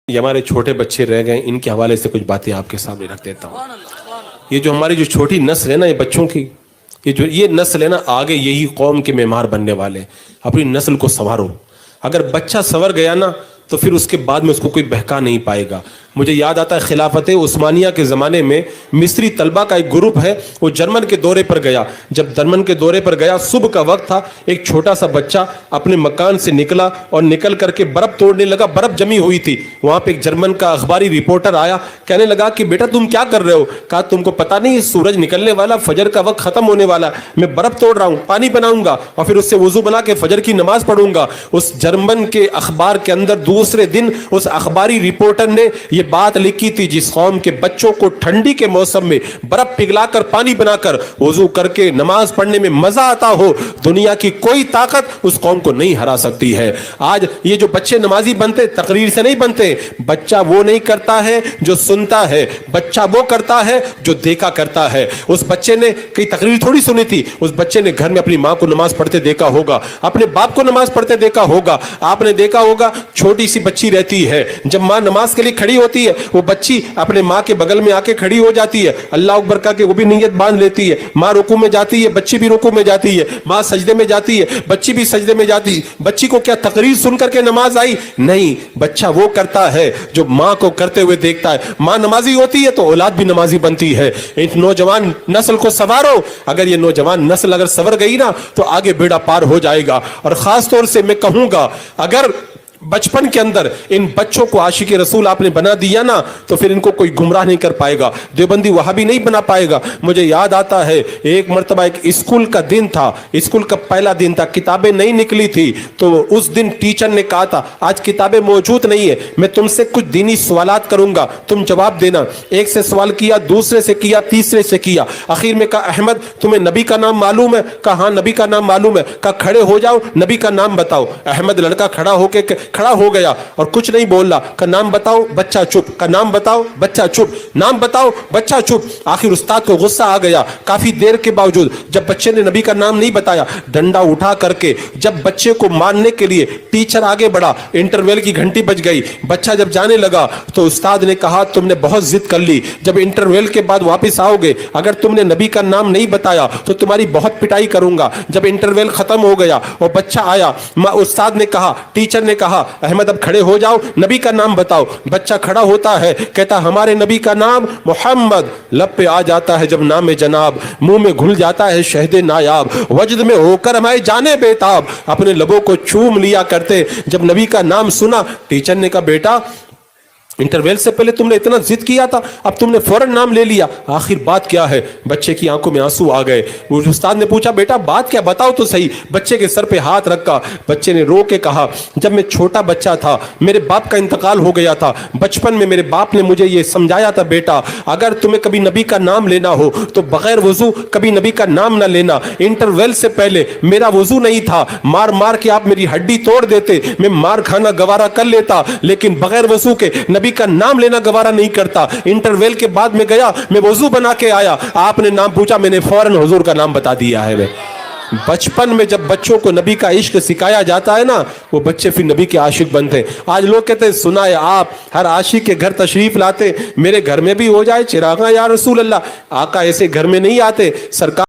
یہ ہمارے چھوٹے بچے رہ گئے، ان کے حوالے سے کچھ باتیں آپ کے سامنے رکھ دیتا ہوں۔ یہ جو ہماری جو چھوٹی نسل ہے نا، یہ بچوں کی یہ نسل ہے نا، آگے یہی قوم کے معمار بننے والے۔ اپنی نسل کو سنوارو۔ اگر بچہ سنور گیا نا تو پھر اس کے بعد میں اس کو کوئی بہکا نہیں پائے گا۔ مجھے یاد آتا ہے خلافت عثمانیہ کے زمانے میں مصری طلبہ کا ایک گروپ ہے، وہ جرمن کے دورے پر گیا۔ جب جرمن کے دورے پر گیا، صبح کا وقت تھا، ایک چھوٹا سا بچہ اپنے مکان سے نکلا اور نکل کر کے برف توڑنے لگا۔ برف جمی ہوئی تھی، وہاں پہ ایک جرمن کا اخباری رپورٹر آیا، کہنے لگا کہ بیٹا تم کیا کر رہے ہو؟ کہا تم کو پتہ نہیں سورج نکلنے والا، فجر کا وقت ختم ہونے والا، میں برف توڑ رہا ہوں، پانی بناؤں گا اور پھر اس سے وضو بنا کے فجر کی نماز پڑھوں گا۔ اس جرمن کے اخبار کے اندر دوسرے دن اس اخباری رپورٹر نے یہ بات لکھی تھی، جس قوم کے بچوں کو ٹھنڈی کے موسم میں برف پگھلا کر پانی بنا کر وضو کر کے نماز پڑھنے میں مزہ آتا ہو، دنیا کی کوئی طاقت اس قوم کو نہیں ہرا سکتی ہے۔ آج یہ جو بچے نمازی بنتے، تقریر سے نہیں بنتے۔ بچہ وہ نہیں کرتا ہے جو سنتا ہے، بچہ وہ کرتا ہے جو دیکھا کرتا ہے۔ اس بچے نے کئی تقریر تھوڑی سنی تھی، اس بچے نے گھر میں اپنی ماں کو نماز پڑھتے دیکھا ہوگا، اپنے باپ کو نماز پڑھتے دیکھا ہوگا۔ آپ نے دیکھا ہوگا چھوٹی سی بچی رہتی ہے، جب ماں نماز کے لیے کھڑی ہوتی ہے، وہ بچی اپنے ماں کے بغل میں آ کے کھڑی ہو جاتی ہے، اللہ اکبر کہا کہ وہ بھی نیت باندھ لیتی ہے۔ ماں رکوع میں جاتی ہے، بچی بھی رکوع میں جاتی ہے۔ ماں سجدے میں جاتی ہے، بچی بھی سجدے میں جاتی ہے۔ بچی کو کیا تقریر سن کر کے نماز آئی؟ نہیں، بچہ وہ کرتا ہے جو ماں کو کرتے ہوئے دیکھتا ہے۔ ماں نمازی ہوتی ہے تو اولاد بھی نمازی بنتی ہے۔ اس نوجوان نسل کو سنوارو۔ اگر یہ نوجوان نسل اگر سنور گئی نا تو آگے بیڑا پار ہو جائے گا۔ اور خاص طور سے میں کہوں گا، اگر بچپن کے اندر ان بچوں کو عاشق رسول آپ نے بنا دیا نا تو پھر ان کو کوئی گمراہ نہیں کر پائے گا، دیوبندی وہابی نہیں بنا پائے گا۔ مجھے یاد آتا ہے ایک مرتبہ ایک اسکول کا دن تھا، اسکول کا پہلا دن تھا، کتابیں نہیں نکلی تھی، تو اس دن ٹیچر نے کہا تھا آج کتابیں موجود نہیں ہے، میں تم سے کچھ دینی سوالات کروں گا، تم جواب دینا۔ ایک سے سوال کیا، دوسرے سے کیا، تیسرے سے کیا، آخر میں کہا احمد تمہیں نبی کا نام معلوم ہے؟ کہا ہاں نبی کا نام معلوم ہے۔ کہا کھڑے ہو جاؤ، نبی کا نام بتاؤ۔ احمد لڑکا کھڑا ہو گیا اور کچھ نہیں بول رہا۔ کا نام بتاؤ، بچہ چپ۔ کا نام بتاؤ، بچہ چپ۔ نام بتاؤ، بچہ چپ۔ آخر استاد کو غصہ آ گیا، کافی دیر کے باوجود جب بچے نے نبی کا نام نہیں بتایا، ڈنڈا اٹھا کر کے جب بچے کو مارنے کے لیے ٹیچر آگے بڑھا، انٹرویل کی گھنٹی بج گئی، بچہ جب جانے لگا تو استاد نے کہا تم نے بہت ضد کر لی، جب انٹرویل کے بعد واپس آؤ گے اگر تم نے نبی کا نام نہیں بتایا تو تمہاری بہت پٹائی کروں گا۔ جب انٹرویل ختم ہو گیا اور بچہ آیا، استاد نے کہا، ٹیچر نے کہا احمد اب کھڑے ہو جاؤ، نبی کا نام بتاؤ۔ بچہ کھڑا ہوتا ہے، کہتا ہمارے نبی کا نام محمد، لب پہ آ جاتا ہے جب نام جناب، منہ میں گھل جاتا ہے شہد نایاب، وجد میں ہو کر ہمارے جانے بیتاب، اپنے لبوں کو چوم لیا کرتے جب نبی کا نام سنا۔ ٹیچر نے کہا بیٹا انٹرویل سے پہلے تم نے اتنا ضد کیا تھا، اب تم نے فوراً نام لے لیا، آخر بات کیا ہے؟ بچے کی آنکھوں میں آنسو آ گئے۔ استاد نے پوچھا بیٹا بات کیا، بتاؤ تو صحیح۔ بچے کے سر پہ ہاتھ رکھا، بچے نے رو کے کہا جب میں چھوٹا بچہ تھا میرے باپ کا انتقال ہو گیا تھا، بچپن میں میرے باپ نے مجھے یہ سمجھایا تھا بیٹا اگر تمہیں کبھی نبی کا نام لینا ہو تو بغیر وضو کبھی نبی کا نام نہ لینا۔ انٹرویل سے پہلے میرا وضو نہیں تھا، مار مار کے آپ میری ہڈی توڑ دیتے، میں مار کھانا گوارا کر لیتا، لیکن بغیر وضو کے نبی کا نام لینا گوارا نہیں کرتا۔ انٹرویل کے بعد میں گیا، میں وضو بنا کے آیا، آپ نے نام پوچھا، میں نے فوراً حضور کا نام بتا دیا ہے۔ بچپن میں جب بچوں کو نبی کا عشق سکھایا جاتا ہے نا، وہ بچے پھر نبی کے عاشق بنتے ہیں۔ آج لوگ کہتے ہیں سنا ہے آپ ہر عاشق کے گھر تشریف لاتے، میرے گھر میں بھی ہو جائے چراغاں یا رسول اللہ۔ آقا ایسے گھر میں نہیں آتے، سرکار